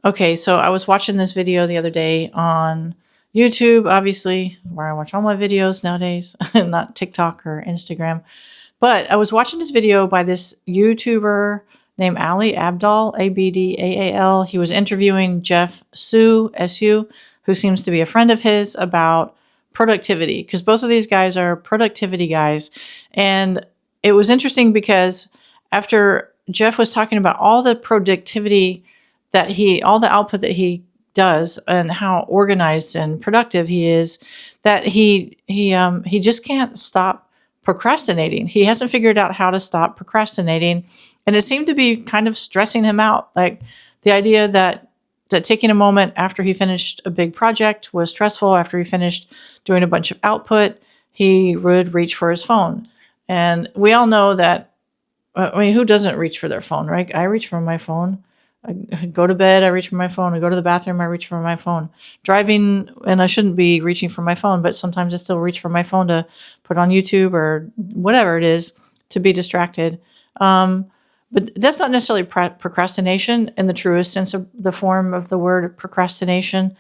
Okay, so I was watching this video the other day on YouTube, obviously, where I watch all my videos nowadays, not TikTok or Instagram. But I was watching this video by this YouTuber named Ali Abdaal, Abdaal. He was interviewing Jeff Su, SU, who seems to be a friend of his, about productivity, because both of these guys are productivity guys. And it was interesting because after Jeff was talking about all the productivity all the output that he does and how organized and productive he is, that he just can't stop procrastinating. He hasn't figured out how to stop procrastinating, and it seemed to be kind of stressing him out. Like the idea that taking a moment after he finished a big project was stressful. After he finished doing a bunch of output, he would reach for his phone, and we all know that. I mean, who doesn't reach for their phone, right? I reach for my phone. I go to bed, I reach for my phone. I go to the bathroom, I reach for my phone. Driving, and I shouldn't be reaching for my phone, but sometimes I still reach for my phone to put on YouTube or whatever it is to be distracted. But that's not necessarily procrastination in the truest sense of the form of the word procrastination.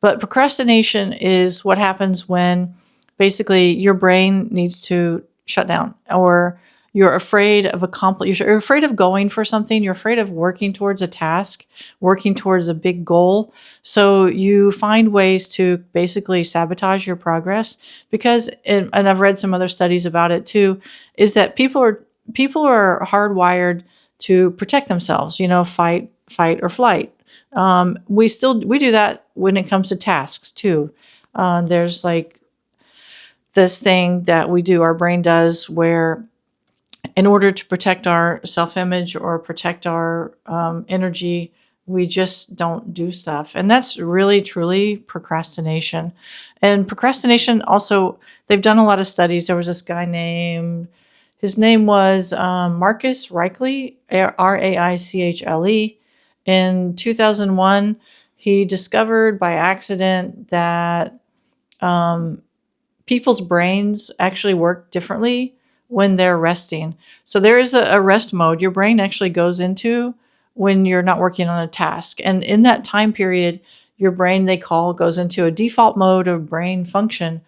But procrastination is what happens when basically your brain needs to shut down, or you're afraid of you're afraid of going for something. You're afraid of working towards a task, working towards a big goal. So you find ways to basically sabotage your progress because, and I've read some other studies about it too, is that people are hardwired to protect themselves. Fight or flight. We do that when it comes to tasks too. There's like this thing that we do, our brain does, where in order to protect our self-image or protect our energy, we just don't do stuff. And that's really, truly procrastination. And procrastination also, they've done a lot of studies. There was this guy his name was Marcus Raichle, Raichle. In 2001, he discovered by accident that people's brains actually work differently when they're resting. So there is a rest mode your brain actually goes into when you're not working on a task. And in that time period, your brain, goes into a default mode of brain function.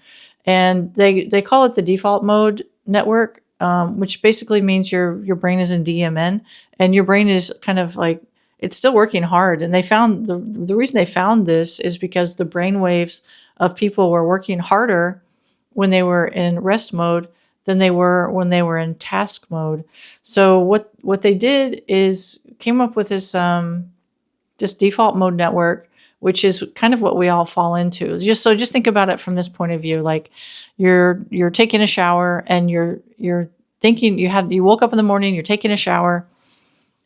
And they call it the default mode network, which basically means your brain is in DMN, and your brain is kind of like, it's still working hard. And they found the reason they found this is because the brain waves of people were working harder when they were in rest mode than they were when they were in task mode. So what they did is came up with this default mode network, which is kind of what we all fall into. Just think about it from this point of view. Like you're taking a shower and you're thinking you woke up in the morning, you're taking a shower,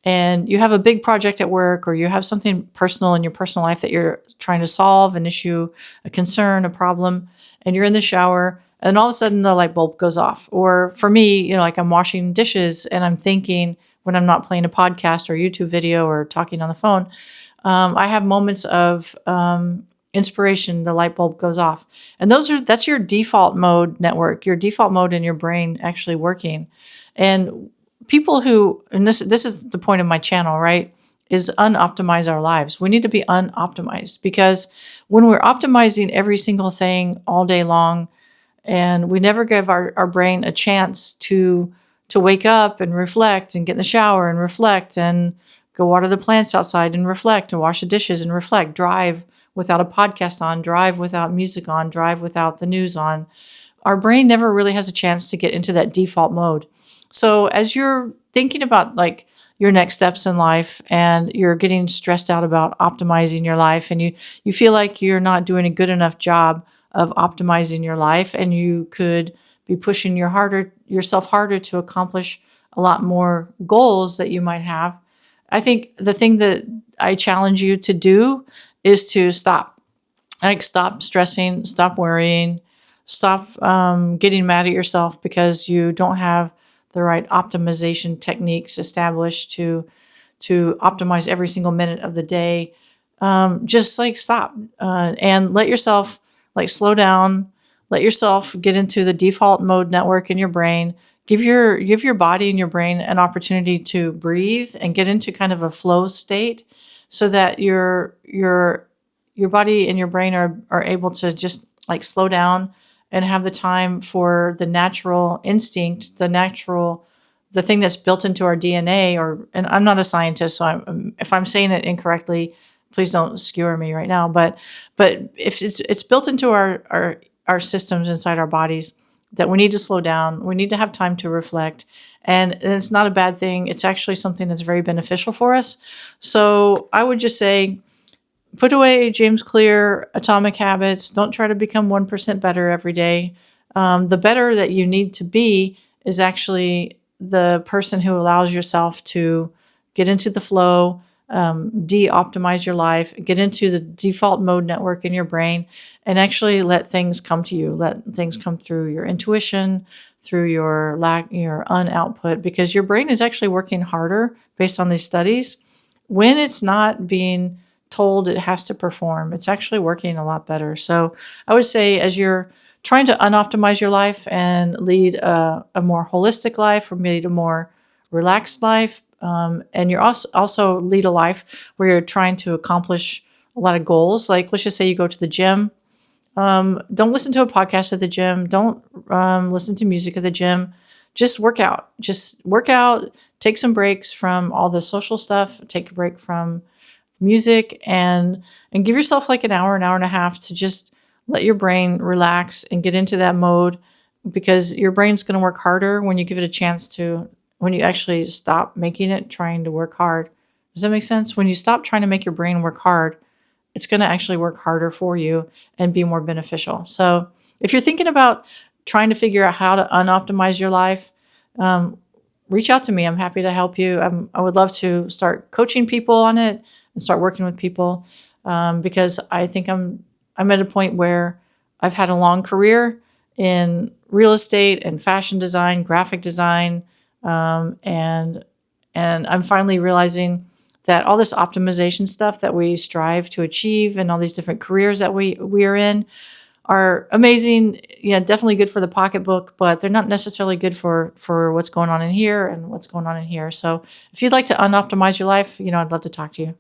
and you have a big project at work, or you have something personal in your personal life that you're trying to solve, an issue, a concern, a problem, and you're in the shower, and all of a sudden the light bulb goes off. Or for me, like I'm washing dishes and I'm thinking, when I'm not playing a podcast or YouTube video or talking on the phone, I have moments of inspiration. The light bulb goes off, and that's your default mode network, your default mode in your brain actually working. And people and this is the point of my channel, right, is unoptimize our lives. We need to be unoptimized, because when we're optimizing every single thing all day long, and we never give our brain a chance to wake up and reflect and get in the shower and reflect and go water the plants outside and reflect and wash the dishes and reflect, drive without a podcast on, drive without music on, drive without the news on. Our brain never really has a chance to get into that default mode. So as you're thinking about like your next steps in life, and you're getting stressed out about optimizing your life, and you feel like you're not doing a good enough job of optimizing your life, and you could be pushing yourself harder to accomplish a lot more goals that you might have, I think the thing that I challenge you to do is to stop. Like, stop stressing, stop worrying, stop getting mad at yourself because you don't have the right optimization techniques established to optimize every single minute of the day. Just like stop and let yourself like slow down. Let yourself get into the default mode network in your brain. Give your body and your brain an opportunity to breathe and get into kind of a flow state. so that your body and your brain are able to just like slow down and have the time for the natural instinct, the thing that's built into our DNA. And I'm not a scientist, so if I'm saying it incorrectly, please don't skewer me right now. But if it's built into our systems inside our bodies, that we need to slow down, we need to have time to reflect, and it's not a bad thing. It's actually something that's very beneficial for us. So I would just say, put away James Clear atomic habits. Don't try to become 1% better every day. The better that you need to be is actually the person who allows yourself to get into the flow, de-optimize your life, get into the default mode network in your brain, and actually let things come to you. Let things come through your intuition, through your unoutput, because your brain is actually working harder based on these studies when it's not being told it has to perform. It's actually working a lot better. So I would say, as you're trying to unoptimize your life and lead a more holistic life, or lead a more relaxed life, and you're also lead a life where you're trying to accomplish a lot of goals. Like, let's just say you go to the gym. Don't listen to a podcast at the gym. Don't listen to music at the gym. Just work out. Just work out. Take some breaks from all the social stuff. Take a break from music, and give yourself like an hour and a half to just let your brain relax and get into that mode, because your brain's going to work harder when you give it a chance to, when you actually stop making it trying to work hard. Does that make sense? When you stop trying to make your brain work hard, it's going to actually work harder for you and be more beneficial. So if you're thinking about trying to figure out how to unoptimize your life, reach out to me. I'm happy to help you. I would love to start coaching people on it and start working with people, because I think I'm at a point where I've had a long career in real estate and fashion design, graphic design, and I'm finally realizing that all this optimization stuff that we strive to achieve, and all these different careers that we are in, are amazing. Definitely good for the pocketbook, but they're not necessarily good for what's going on in here and what's going on in here. So if you'd like to unoptimize your life, I'd love to talk to you.